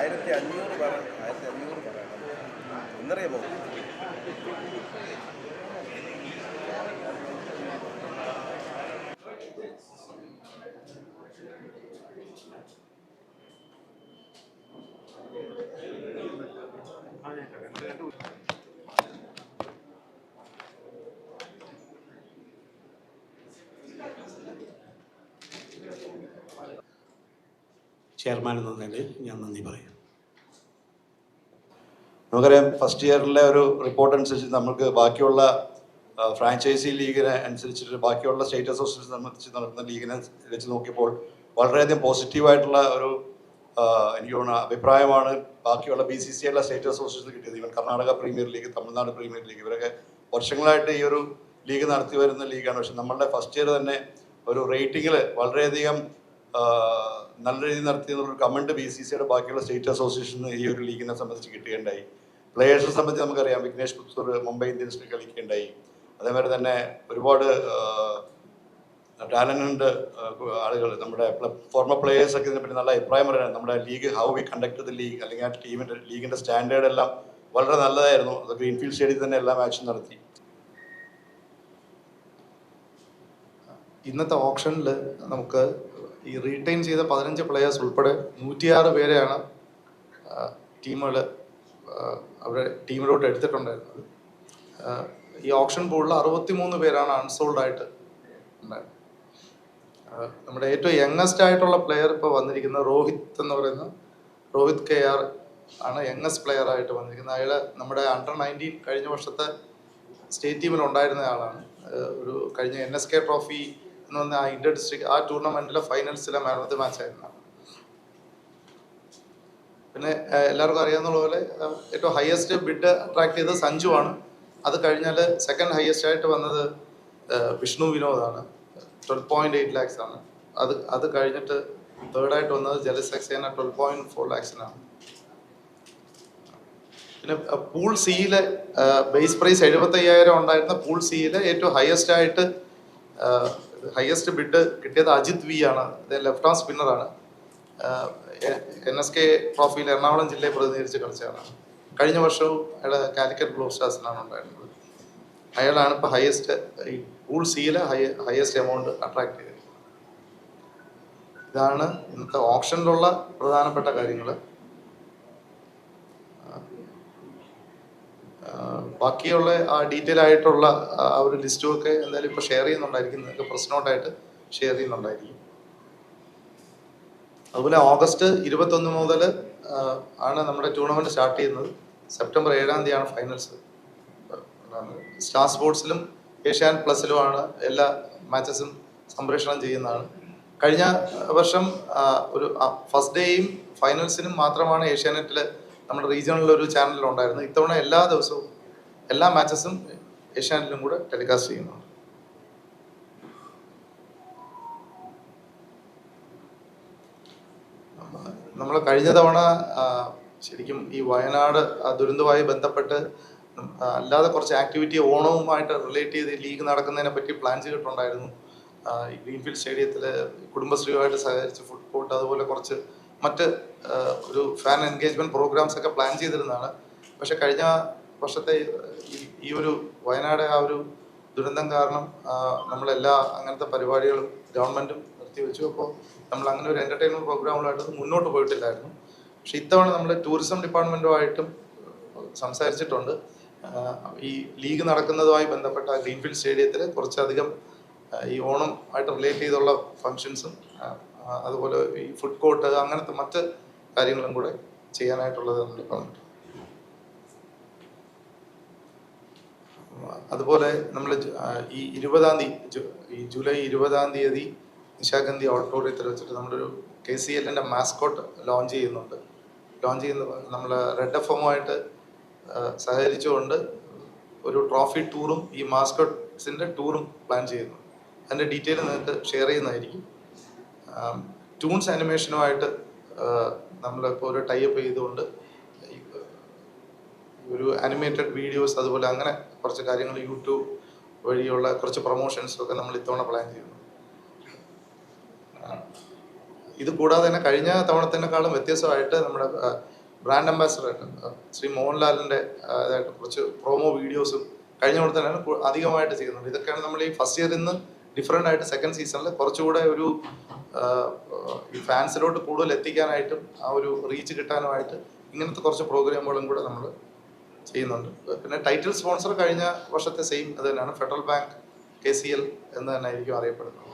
1500 പറയണം, 1500 പറയണം. ഒന്നറിയാമോ? ചെയർമാൻ എന്ന നിലയിൽ ഞാൻ നന്ദി പറയും. നമുക്കറിയാം, ഫസ്റ്റ് ഇയറിലെ ഒരു റിപ്പോർട്ട് അനുസരിച്ച് നമുക്ക് ബാക്കിയുള്ള ഫ്രാഞ്ചൈസി ലീഗിനെ അനുസരിച്ചിട്ട് ബാക്കിയുള്ള സ്റ്റേറ്റ് അസോസിയേഷൻ സംബന്ധിച്ച് നടക്കുന്ന ലീഗിനെ വെച്ച് നോക്കിയപ്പോൾ വളരെയധികം പോസിറ്റീവായിട്ടുള്ള ഒരു എനിക്ക് തോന്നുന്ന അഭിപ്രായമാണ് ബാക്കിയുള്ള BCCI സ്റ്റേറ്റ് അസോസിയേഷൻ കിട്ടിയത്. Even Karnataka premier league, Tamil Nadu premier league, ഇവരൊക്കെ വർഷങ്ങളായിട്ട് ഈ ഒരു ലീഗ് നടത്തി വരുന്ന ലീഗാണ്. പക്ഷെ നമ്മളുടെ ഫസ്റ്റ് ഇയർ തന്നെ ഒരു റേറ്റിങ്ങിൽ വളരെയധികം നല്ല രീതിയിൽ നടത്തിയെന്നുള്ളൊരു കമൻറ്റ് BCCIയുടെ ബാക്കിയുള്ള സ്റ്റേറ്റ് അസോസിയേഷന് ഈ ഒരു ലീഗിനെ സംബന്ധിച്ച് കിട്ടുകയുണ്ടായി. പ്ലേയേഴ്സിനെ സംബന്ധിച്ച് നമുക്കറിയാം, വിഘ്നേഷ് പുത്തൂർ മുംബൈ ഇന്ത്യൻസിന് കളിക്കുകയുണ്ടായി. അതേമാതിരി തന്നെ ഒരുപാട് ടാലൻറ്റ് ആളുകൾ, നമ്മുടെ ഫോർമർ പ്ലേയേഴ്സൊക്കെ ഇതിനെപ്പറ്റി നല്ല അഭിപ്രായം പറയുന്നത്. നമ്മുടെ league, how we conduct the league, അല്ലെങ്കിൽ ആ ലീഗിൻ്റെ സ്റ്റാൻഡേർഡ് എല്ലാം വളരെ നല്ലതായിരുന്നു. അത് ഗ്രീൻഫീൽഡ് സ്റ്റേഡിയത്തിൽ തന്നെ എല്ലാ മാച്ചും നടത്തി. ഇന്നത്തെ ഓപ്ഷനിൽ നമുക്ക് ഈ റീറ്റെയിൻ ചെയ്ത 15 പ്ലെയേഴ്സ് ഉൾപ്പെടെ 106 പേരെയാണ് ടീമുകൾ അവരുടെ ടീമിലോട്ട് എടുത്തിട്ടുണ്ടായിരുന്നത്. ഈ ഓപ്ഷൻ പൂളിൽ 63 പേരാണ് അൺസോൾഡ് ഉണ്ടായിരുന്നത്. നമ്മുടെ ഏറ്റവും യങ്ങസ്റ്റ് ആയിട്ടുള്ള പ്ലെയർ ഇപ്പോൾ വന്നിരിക്കുന്നത് രോഹിത് KR ആണ് യങ്ങസ്റ്റ് പ്ലെയർ ആയിട്ട് വന്നിരിക്കുന്നത്. അയാൾ നമ്മുടെ അണ്ടർ 19 കഴിഞ്ഞ വർഷത്തെ സ്റ്റേറ്റ് ടീമിൽ ഉണ്ടായിരുന്ന ആളാണ്. ഒരു കഴിഞ്ഞ NSK ട്രോഫി എന്ന് പറഞ്ഞ ആ ഇന്റർ ഡിസ്ട്രിക്ട് ആ ടൂർണമെന്റിലെ ഫൈനൽസിലെ മാൻ ഓഫ് ദി മാച്ച് ആയിരുന്നു. പിന്നെ എല്ലാവർക്കും അറിയാവുന്ന പോലെ ഏറ്റവും ഹയസ്റ്റ് ബിഡ് അട്രാക്ട് ചെയ്തത് സഞ്ജു ആണ്. അത് കഴിഞ്ഞാൽ സെക്കൻഡ് ഹയസ്റ്റ് ആയിട്ട് വന്നത് വിഷ്ണു വിനോദാണ്, 12.8 lakhs ആണ്. അത് കഴിഞ്ഞിട്ട് തേർഡായിട്ട് വന്നത് ജലസ് സക്സേന 12.4 lakhs-നാണ്. പിന്നെ പൂൾ സിയിലെ ബേസ് പ്രൈസ് 75,000 ഉണ്ടായിരുന്ന പൂൾ സിയിലെ ഏറ്റവും ഹയസ്റ്റ് ബിഡ് കിട്ടിയത് അജിത് V ആണ്. ലെഫ്റ്റ് ആം സ്പിന്നറാണ്. NSK ട്രോഫിയിൽ എറണാകുളം ജില്ലയെ പ്രതിനിധീകരിച്ച് കളിച്ചതാണ്. കഴിഞ്ഞ വർഷവും അയാൾ കാലിക്കറ്റ് ബ്ലൂ സ്റ്റാർസിനാണ് ഉണ്ടായിരുന്നത്. അയാളാണ് ഇപ്പോൾ ഈ പൂൾ സിയിലെ ഹയസ്റ്റ് എമൗണ്ട് അട്രാക്ട് ചെയ്തത്. ഇതാണ് ഇന്നത്തെ ഓപ്ഷനിലുള്ള പ്രധാനപ്പെട്ട കാര്യങ്ങൾ. ബാക്കിയുള്ള ആ ഡീറ്റെയിൽ ആയിട്ടുള്ള ആ ഒരു ലിസ്റ്റുമൊക്കെ എന്തായാലും ഇപ്പോൾ ഷെയർ ചെയ്യുന്നുണ്ടായിരിക്കും, നിങ്ങൾക്ക് പ്രസ് നോട്ടായിട്ട് ഷെയർ ചെയ്യുന്നുണ്ടായിരിക്കും. അതുപോലെ ഓഗസ്റ്റ് 21 മുതൽ ആണ് നമ്മുടെ ടൂർണമെൻറ്റ് സ്റ്റാർട്ട് ചെയ്യുന്നത്. സെപ്റ്റംബർ 7-ാം തീയതിയാണ് ഫൈനൽസ്. സ്റ്റാർ സ്പോർട്സിലും ഏഷ്യാനെറ്റ് പ്ലസിലുമാണ് എല്ലാ മാച്ചസും സംപ്രേഷണം ചെയ്യുന്നതാണ്. കഴിഞ്ഞ വർഷം ഒരു ഫസ്റ്റ് ഡേയും ഫൈനൽസിനും മാത്രമാണ് ഏഷ്യാനെറ്റിൽ നമ്മുടെ റീജിയണിലൊരു ചാനലിലുണ്ടായിരുന്നത്. ഇത്തവണ എല്ലാ ദിവസവും എല്ലാ മാച്ചസും ഏഷ്യാനെറ്റിലും കൂടെ ടെലികാസ്റ്റ് ചെയ്യുന്നുണ്ട്. നമ്മൾ കഴിഞ്ഞ തവണ ശരിക്കും ഈ വയനാട് ദുരന്തവുമായി ബന്ധപ്പെട്ട് അല്ലാതെ കുറച്ച് ആക്ടിവിറ്റി ഓണവുമായിട്ട് റിലേറ്റ് ചെയ്ത് ലീഗ് നടക്കുന്നതിനെ പറ്റി പ്ലാൻ ചെയ്തിട്ടുണ്ടായിരുന്നു. ഗ്രീൻഫീൽഡ് സ്റ്റേഡിയത്തിൽ കുടുംബശ്രീയുമായിട്ട് സഹകരിച്ച് ഫുഡ് കോർട്ട്, അതുപോലെ കുറച്ച് മറ്റ് ഒരു ഫാൻ എൻഗേജ്മെൻറ്റ് പ്രോഗ്രാംസ് ഒക്കെ പ്ലാൻ ചെയ്തിരുന്നതാണ്. പക്ഷെ കഴിഞ്ഞ വർഷത്തെ ഈ ഒരു വയനാട് ആ ഒരു ദുരന്തം കാരണം നമ്മളെല്ലാ അങ്ങനത്തെ പരിപാടികളും ഗവൺമെൻറ്റും നിർത്തിവെച്ചു. അപ്പോൾ നമ്മൾ അങ്ങനെ ഒരു എൻ്റർടൈൻമെൻറ്റ് പ്രോഗ്രാമുകളായിട്ട് മുന്നോട്ട് പോയിട്ടില്ലായിരുന്നു. പക്ഷെ ഇത്തവണ നമ്മൾ ടൂറിസം ഡിപ്പാർട്ട്മെൻറ്റുമായിട്ടും സംസാരിച്ചിട്ടുണ്ട്. ഈ ലീഗ് നടക്കുന്നതുമായി ബന്ധപ്പെട്ട ഗ്രീൻഫീൽഡ് സ്റ്റേഡിയത്തിൽ കുറച്ചധികം ഈ ഓണം ആയിട്ട് റിലേറ്റ് ചെയ്തുള്ള ഫങ്ഷൻസും അതുപോലെ ഈ ഫുഡ് കോർട്ട് അങ്ങനത്തെ മറ്റ് കാര്യങ്ങളും കൂടെ ചെയ്യാനായിട്ടുള്ളത് നമ്മൾ പറഞ്ഞിട്ടുണ്ട്. അതുപോലെ നമ്മൾ ഈ 20-ാം തീയതി ഈ ജൂലൈ 20-ാം തീയതി നിശാഗന്ധി ഓഡിറ്റോറിയത്തിൽ വെച്ചിട്ട് നമ്മളൊരു KCLൻ്റെ മാസ്കോട്ട് ലോഞ്ച് ചെയ്യുന്നുണ്ട്. നമ്മൾ റെഡ് FM-ഉമായിട്ട് സഹകരിച്ചുകൊണ്ട് ഒരു ട്രോഫി ടൂറും ഈ മാസ്കോട്ട്സിൻ്റെ ടൂറും പ്ലാൻ ചെയ്യുന്നു. അതിൻ്റെ ഡീറ്റെയിൽ നിങ്ങൾക്ക് ഷെയർ ചെയ്യുന്നതായിരിക്കും. ടൂൺസ് ആനിമേഷനുമായിട്ട് നമ്മളിപ്പോൾ ഒരു ടൈപ്പ് ചെയ്തുകൊണ്ട് ഒരു ആനിമേറ്റഡ് വീഡിയോസ് അതുപോലെ അങ്ങനെ കുറച്ച് കാര്യങ്ങൾ യൂട്യൂബ് വഴിയുള്ള കുറച്ച് പ്രൊമോഷൻസൊക്കെ നമ്മൾ ഇത്തവണ പ്ലാൻ ചെയ്യുന്നു. ഇത് കൂടാതെ തന്നെ കഴിഞ്ഞ തവണത്തേക്കാളും വ്യത്യസ്തമായിട്ട് നമ്മുടെ ബ്രാൻഡ് അംബാസഡർ ശ്രീ മോഹൻലാലിൻ്റെ ഇതായിട്ട് കുറച്ച് പ്രോമോ വീഡിയോസും കഴിഞ്ഞ തവണ തന്നെ അധികമായിട്ട് ചെയ്യുന്നുണ്ട്. ഇതൊക്കെയാണ് നമ്മൾ ഈ ഫസ്റ്റ് ഇയറിൽ നിന്ന് ഡിഫറെൻ്റ് ആയിട്ട് സെക്കൻഡ് സീസണിൽ കുറച്ചുകൂടെ ഒരു ഈ ഫാൻസിലോട്ട് കൂടുതൽ എത്തിക്കാനായിട്ടും ആ ഒരു റീച്ച് കിട്ടാനുമായിട്ട് ഇങ്ങനത്തെ കുറച്ച് പ്രോഗ്രാമുകളും കൂടെ നമ്മൾ ചെയ്യുന്നുണ്ട്. പിന്നെ ടൈറ്റിൽ സ്പോൺസർ കഴിഞ്ഞ വർഷത്തെ സെയിം അത് തന്നെയാണ്, ഫെഡറൽ ബാങ്ക് KCL എന്ന് തന്നെ ആയിരിക്കും അറിയപ്പെടുന്നത്.